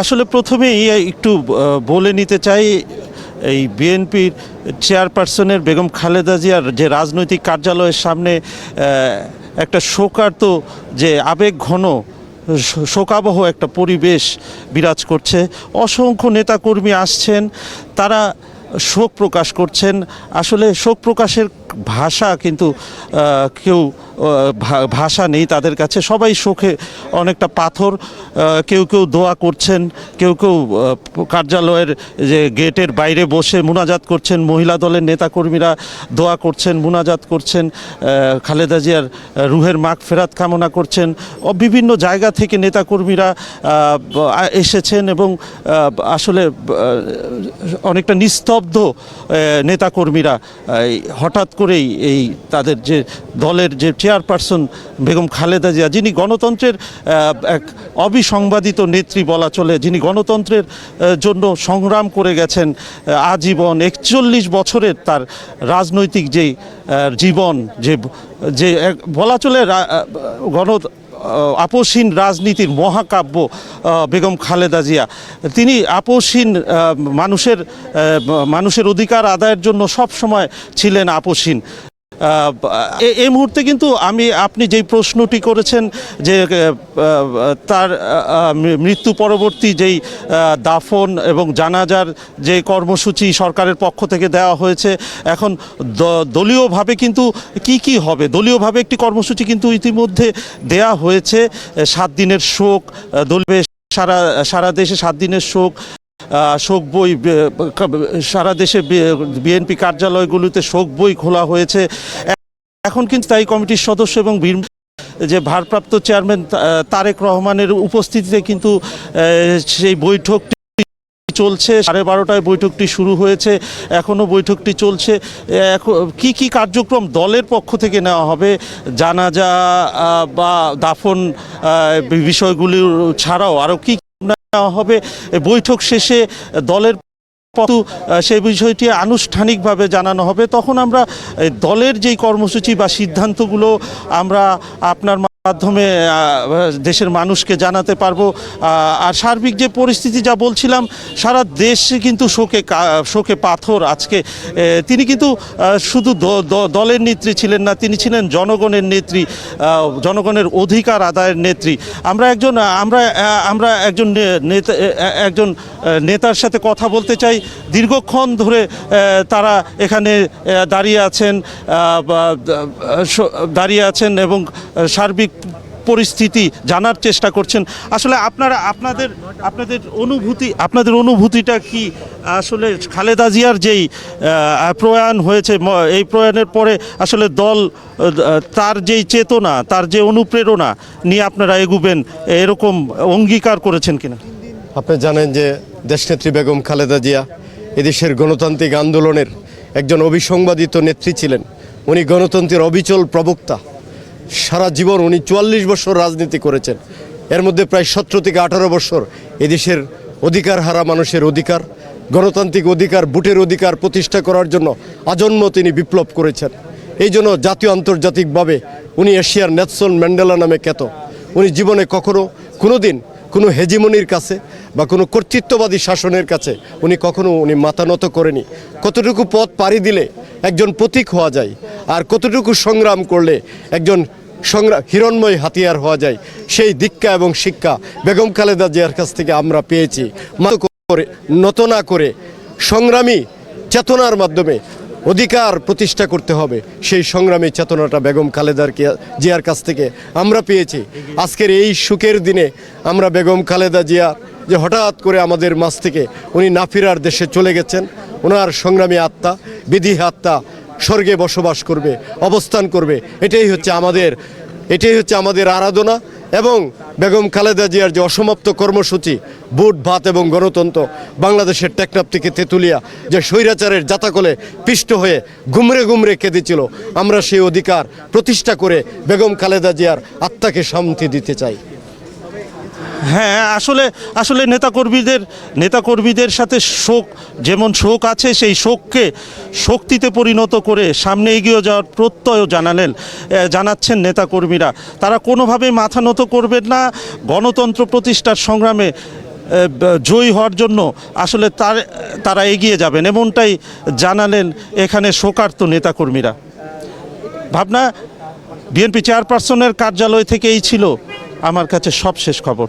আসলে প্রথমেই একটু বলে নিতে চাই, এই বিএনপির চেয়ারপারসনের বেগম খালেদা জিয়ার যে রাজনৈতিক কার্যালয়ের সামনে একটা শোকার্ত যে আবেগ ঘন শোকাবহ একটা পরিবেশ বিরাজ করছে। অসংখ্য নেতাকর্মী আসছেন, তারা শোক প্রকাশ করছেন। আসলে শোক প্রকাশের ভাষা কিন্তু কেউ ভাষা নেই তাদের কাছে। সবাই শোকে অনেকটা পাথর। কেউ কেউ দোয়া করছেন, কেউ কেউ কার্যালয়ের যে গেটের বাইরে বসে মুনাজাত করছেন। মহিলা দলের নেতাকর্মীরা দোয়া করছেন, মুনাজাত করছেন, খালেদা জিয়ার রুহের মাগফিরাত কামনা করছেন। বিভিন্ন জায়গা থেকে নেতাকর্মীরা এসেছেন এবং আসলে অনেকটা নিস্তব্ধ নেতাকর্মীরা হঠাৎ করেই এই তাদের যে দলের যে চেয়ারপারসন বেগম খালেদা জিয়া, যিনি গণতন্ত্রের এক অবিসংবাদিত নেত্রী বলা চলে, যিনি গণতন্ত্রের জন্য সংগ্রাম করে গেছেন আজীবন, 41 বছরের তার রাজনৈতিক যেই জীবন, যে বলা চলে আপসহীন রাজনীতির মহাকাব্য বেগম খালেদা জিয়া। তিনি আপসহীন মানুষের অধিকার আদায়ের জন্য সব সময় ছিলেন আপসহীন। এই মুহূর্তে কিন্তু আপনি যেই প্রশ্নটি করেছেন যে তার মৃত্যু পরবর্তী যেই দাফন এবং জানাজার যে কর্মসূচি সরকারের পক্ষ থেকে দেওয়া হয়েছে, এখন দলীয়ভাবে কিন্তু কি হবে, দলীয়ভাবে একটি কর্মসূচি কিন্তু ইতিমধ্যে দেয়া হয়েছে। 7 দিনের শোক, দলীয় সারা দেশে 7 দিনের শোক বই, সারা দেশে বিএনপি কার্যালয়গুলোতে শোক বই খোলা হয়েছে। এখন কিন্তু স্থায়ী কমিটির সদস্য এবং যে ভারপ্রাপ্ত চেয়ারম্যান তারেক রহমানের উপস্থিতিতে কিন্তু সেই বৈঠকটি চলছে। 12:30টায় বৈঠকটি শুরু হয়েছে, এখনও বৈঠকটি চলছে। কি কার্যক্রম দলের পক্ষ থেকে নেওয়া হবে, জানাজা বা দাফন বিষয়গুলি ছাড়াও আরও কি নেওয়া হবে, বৈঠক শেষে দলের সেই বিষয়টি আনুষ্ঠানিকভাবে জানানো হবে। তখন আমরা দলের যেই কর্মসূচি বা সিদ্ধান্তগুলো আমরা আপনার মাধ্যমে দেশের মানুষকে জানাতে পারবো। আর সার্বিক যে পরিস্থিতি যা বলছিলাম, সারা দেশ কিন্তু শোকে পাথর। আজকে তিনি কিন্তু শুধু দলের নেত্রী ছিলেন না, তিনি ছিলেন জনগণের নেত্রী, জনগণের অধিকার আদায়ের নেত্রী। আমরা একজন নেতার সাথে কথা বলতে চাই। দীর্ঘক্ষণ ধরে তারা এখানে দাঁড়িয়ে আছেন এবং সার্বিক পরিস্থিতি জানার চেষ্টা করছেন। আসলে আপনাদের অনুভূতিটা কি? আসলে খালেদা জিয়ার যেই প্রয়াণ হয়েছে, এই প্রয়াণের পরে আসলে দল তার যেই চেতনা, তার যে অনুপ্রেরণা নিয়ে আপনারা এগুবেন, এরকম অঙ্গীকার করেছেন কিনা? আপনি জানেন যে দেশনেত্রী বেগম খালেদা জিয়া এদেশের গণতান্ত্রিক আন্দোলনের একজন অবিসংবাদিত নেত্রী ছিলেন। উনি গণতন্ত্রের অবিচল প্রবক্তা। সারা জীবন উনি 44 বছর রাজনীতি করেছেন। এর মধ্যে প্রায় 17 থেকে 18 বছর এদেশের অধিকার হারা মানুষের অধিকার, গণতান্ত্রিক অধিকার, ভোটের অধিকার প্রতিষ্ঠা করার জন্য আজন্ম তিনি বিপ্লব করেছেন। এই জন্য জাতীয় আন্তর্জাতিকভাবে উনি এশিয়ার নেলসন ম্যান্ডেলা নামে খ্যাত। উনি জীবনে কোনোদিন কোনো হেজিমনির কাছে বা কোনো কর্তৃত্ববাদী শাসনের কাছে উনি মাথা নত করেনি। কতটুকু পথ পাড়ি দিলে একজন প্রতীক হওয়া যায়, আর কতটুকু সংগ্রাম করলে একজন হিরণময় হাতিয়ার হওয়া যায়, সেই দীক্ষা এবং শিক্ষা বেগম খালেদা জিয়ার কাছ থেকে আমরা পেয়েছি। নত না করে সংগ্রামী চেতনার মাধ্যমে অধিকার প্রতিষ্ঠা করতে হবে, সেই সংগ্রামী চেতনাটা বেগম খালেদা জিয়ার কাছ থেকে আমরা পেয়েছি। আজকের এই সুখের দিনে আমরা বেগম খালেদা জিয়া যে হঠাৎ করে আমাদের মাঝ থেকে উনি না ফেরার দেশে চলে গেছেন, ওনার সংগ্রামী আত্মা, বিধি আত্মা স্বর্গে বসবাস করবে, অবস্থান করবে। এটাই হচ্ছে আমাদের আরাধনা। এবং বেগম খালেদা জিয়ার যে অসমাপ্ত কর্মসূচি ভোট, ভাত এবং গণতন্ত্র, বাংলাদেশের টেকনাফ থেকে তেঁতুলিয়া যে স্বৈরাচারের জাতাকলে পিষ্ট হয়ে ঘুমরে কেঁদেছিল, আমরা সেই অধিকার প্রতিষ্ঠা করে বেগম খালেদা জিয়ার আত্মাকে শান্তি দিতে চাই। হ্যাঁ, আসলে নেতাকর্মীদের সাথে যেমন শোক আছে, সেই শোককে শক্তিতে পরিণত করে সামনে এগিয়ে যাওয়ার প্রত্যয় জানাচ্ছেন নেতাকর্মীরা। তারা কোনোভাবেই মাথা নত করবেন না। গণতন্ত্র প্রতিষ্ঠার সংগ্রামে জয়ী হওয়ার জন্য আসলে তারা এগিয়ে যাবেন, এমনটাই জানালেন এখানে শোকার্ত নেতাকর্মীরা। ভাবনা, বিএনপি চেয়ারপারসনের কার্যালয় থেকে এই ছিল আমার কাছে সবশেষ খবর।